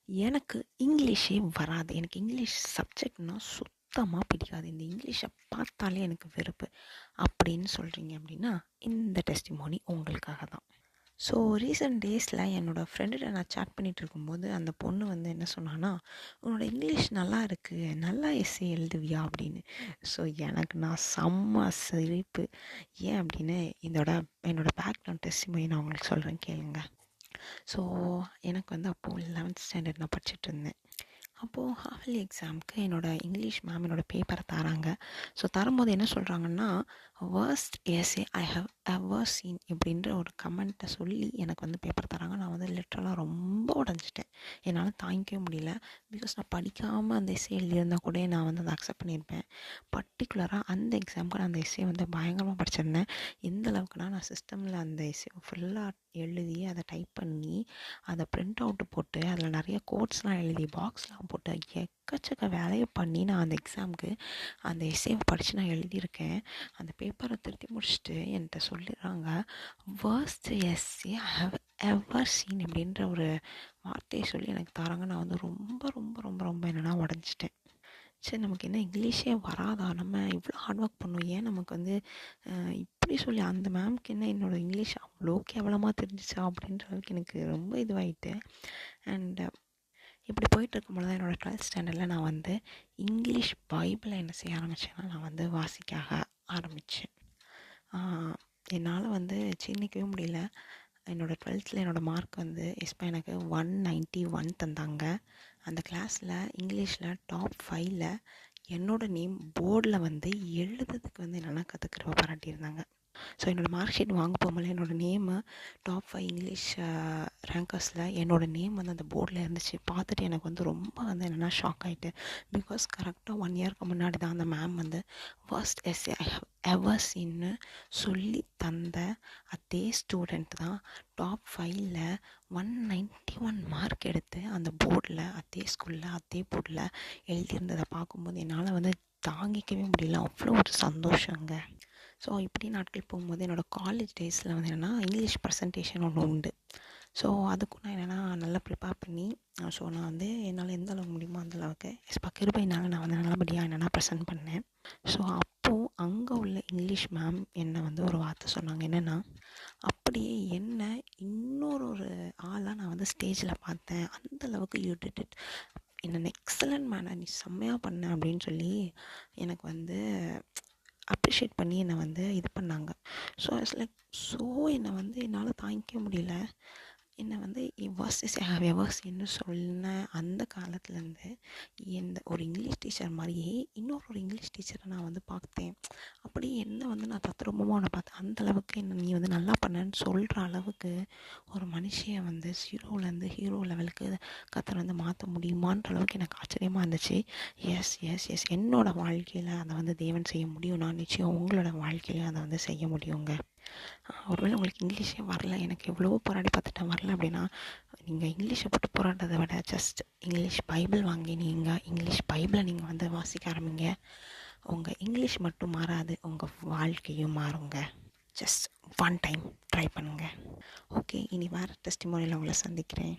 எனக்கு இங்கிலீஷே வராது. எனக்கு இங்கிலீஷ் சப்ஜெக்ட்னா சுத்தமாக பிடிக்காது. இந்த இங்கிலீஷை பார்த்தாலே எனக்கு வெறுப்பு அப்படின்னு சொல்கிறீங்க அப்படின்னா, இந்த டெஸ்டிமோனி உங்களுக்காக தான். ஸோ ரீசெண்ட் டேஸில் என்னோடய ஃப்ரெண்டுகிட்ட நான் சேட் பண்ணிகிட்டு இருக்கும்போது அந்த பொண்ணு வந்து என்ன சொன்னான்னா, உன்னோட இங்கிலீஷ் நல்லா இருக்குது, நல்லா எஸ்ஸே எழுதுவியா அப்படின்னு. ஸோ எனக்கு நான் செம்ம சிரிப்பு. ஏன் அப்படின்னு என்னோடய பேக்ரவுண்ட் டெஸ்டிமோனி நான் உங்களுக்கு சொல்கிறேன் கேளுங்க. ஸோ எனக்கு வந்து அப்போது 11th ஸ்டாண்டர்ட் நான் படிச்சுட்ருந்தேன். அப்போது ஹாஃப்லி எக்ஸாமுக்கு என்னோடய இங்கிலீஷ் மேம் என்னோடய பேப்பரை தராங்க. ஸோ தரும்போது என்ன சொல்கிறாங்கன்னா, worst essay I have ever seen இப்படின்ற ஒரு கமெண்ட்டை சொல்லி எனக்கு வந்து பேப்பர் தராங்க. நான் வந்து லிட்ரலாக ரொம்ப உடஞ்சிட்டேன். என்னால் தாங்கிக்கவே முடியல. பிகாஸ் நான் படிக்காமல் அந்த எஸ்ஸே எழுதியிருந்தால் கூட நான் வந்து அதை அக்செப்ட் பண்ணியிருப்பேன். பர்டிகுலராக அந்த எக்ஸாமுக்கு நான் அந்த எஸ்ஸே வந்து பயங்கரமாக படிச்சிருந்தேன். எந்த அளவுக்குனா, நான் சிஸ்டமில் அந்த எஸ்ஸே ஃபுல்லாக எழுதி அதை டைப் பண்ணி அதை பிரிண்ட் அவுட்டு போட்டு அதில் நிறைய கோட்ஸ்லாம் எழுதி பாக்ஸ்லாம் போட்டு எக்கச்சக்க வேலையை பண்ணி நான் அந்த எக்ஸாமுக்கு அந்த எஸ்ஸேவை படித்து நான் எழுதியிருக்கேன். அந்த பேப்பரை திருத்தி முடிச்சுட்டு என்கிட்ட சொல்லிடுறாங்க, worst essay I have ever seen அப்படின்ற ஒரு வார்த்தையை சொல்லி எனக்கு தராங்க. நான் வந்து ரொம்ப ரொம்ப ரொம்ப ரொம்ப என்னென்னா உடஞ்சிட்டேன். சரி, நமக்கு என்ன இங்கிலீஷே வராதா? நம்ம இவ்வளோ ஹார்ட் ஒர்க் பண்ணோம், ஏன் நமக்கு வந்து இப்படி சொல்லி அந்த மேம்க்கு என்ன என்னோடய இங்கிலீஷ் அவ்வளோ கேவலமாக தெரிஞ்சிச்சா அப்படின்ற அளவுக்கு எனக்கு ரொம்ப இதுவாகிட்டு. அண்டு இப்படி போயிட்டுருக்கும்போது தான் என்னோடய 12th ஸ்டாண்டர்டில் நான் வந்து இங்கிலீஷ் பைபிளை என்ன செய்ய ஆரம்பித்தேன்னா, நான் வந்து வாசிக்க ஆரம்பித்தேன். என்னால் வந்து சின்னிக்கவே முடியல. என்னோடய 12th என்னோடய மார்க் வந்து எனக்கு 191 தந்தாங்க. அந்த கிளாஸில் இங்கிலீஷில் டாப் 5ல் என்னோடய நேம் போர்டில் வந்து எழுதுறதுக்கு வந்து என்னென்னா கற்றுக்கிற பாராட்டியிருந்தாங்க. ஸோ என்னோடய மார்க் ஷீட் வாங்க போகும்போது என்னோடய நேமு டாப் 5 இங்கிலீஷ் ரேங்கர்ஸில் என்னோடய நேம் வந்து அந்த போர்டில் இருந்துச்சு. பார்த்துட்டு எனக்கு வந்து ரொம்ப வந்து என்னென்னா ஷாக் ஆகிட்டு. பிகாஸ் கரெக்டாக 1 இயர்க்கு முன்னாடி தான் அந்த மேம் வந்து worst essay I have ever சீன்னு சொல்லி தந்த அதே ஸ்டூடெண்ட் தான் டாப் 5ல் 191 மார்க் எடுத்து அந்த போர்டில் அதே ஸ்கூலில் அதே போர்டில் எழுதியிருந்ததை பார்க்கும்போது என்னால் வந்து தாங்கிக்கவே முடியல. அவ்வளோ ஒரு சந்தோஷங்க. ஸோ இப்படி நாட்கள் போகும்போது என்னோடய காலேஜ் டேஸில் வந்து என்னென்னா இங்கிலீஷ் ப்ரெசன்டேஷன் ஒன்று உண்டு. ஸோ அதுக்கும் நான் என்னென்னா நல்லா ப்ரிப்பேர் பண்ணி ஸோ நான் வந்து என்னால் எந்த அளவுக்கு முடியுமோ அந்தளவுக்கு கிருபையினால் நான் வந்து நல்லபடியாக என்னென்னா ப்ரெசென்ட் பண்ணேன். ஸோ அப்போது அங்கே உள்ள இங்கிலீஷ் மேம் என்னை வந்து ஒரு வார்த்தை சொன்னாங்க. என்னென்னா, அப்படியே என்ன இன்னொரு ஆளாக நான் வந்து ஸ்டேஜில் பார்த்தேன். அந்தளவுக்கு you did it in an excellent manner, நீ செம்மையாக பண்ண அப்படின்னு சொல்லி எனக்கு வந்து அப்ரிஷியேட் பண்ணி என்னை வந்து இது பண்ணாங்க. ஸோ இட்ஸ் லைக் என்னை வந்து என்னால் தாங்கிக்க முடியல. என்னை வந்து worst essay I have ever சீன்னு சொன்ன அந்த காலத்துலேருந்து ஒரு இங்கிலீஷ் டீச்சர் மாதிரியே இன்னொரு இங்கிலீஷ் டீச்சரை நான் வந்து பார்த்தேன். அப்படியே என்ன வந்து நான் தத்ரூபமாக ஒன்று பார்த்தேன். அந்தளவுக்கு என்ன நீ வந்து நல்லா பண்ணேன்னு சொல்கிற அளவுக்கு ஒரு மனுஷியை வந்து ஜீரோலேருந்து ஹீரோ லெவலுக்கு கர்த்தர் வந்து மாற்ற முடியுமான்ற அளவுக்கு எனக்கு ஆச்சரியமாக இருந்துச்சு. எஸ் எஸ் எஸ் என்னோடய வாழ்க்கையில் அதை வந்து தேவன் செய்ய முடியும். நான் நிச்சயம் உங்களோட வாழ்க்கையிலையும் அதை வந்து செய்ய முடியுங்க. ஒருவேளை உங்களுக்கு இங்கிலீஷே வரல, எனக்கு எவ்வளவோ போராடி பார்த்துட்டேன் வரல அப்படின்னா, நீங்கள் இங்கிலீஷை போட்டு போராடுறதை விட ஜஸ்ட் இங்கிலீஷ் பைபிள் வாங்கி நீங்கள் இங்கிலீஷ் பைபிளை நீங்கள் வந்து வாசிக்க ஆரம்பிங்க. உங்கள் இங்கிலீஷ் மட்டும் மாறாது, உங்கள் வாழ்க்கையும் மாறுங்க. ஜஸ்ட் ஒன் டைம் ட்ரை பண்ணுங்கள். ஓகே, இனி வேறு டெஸ்டிமோனியில் உங்களை சந்திக்கிறேன்.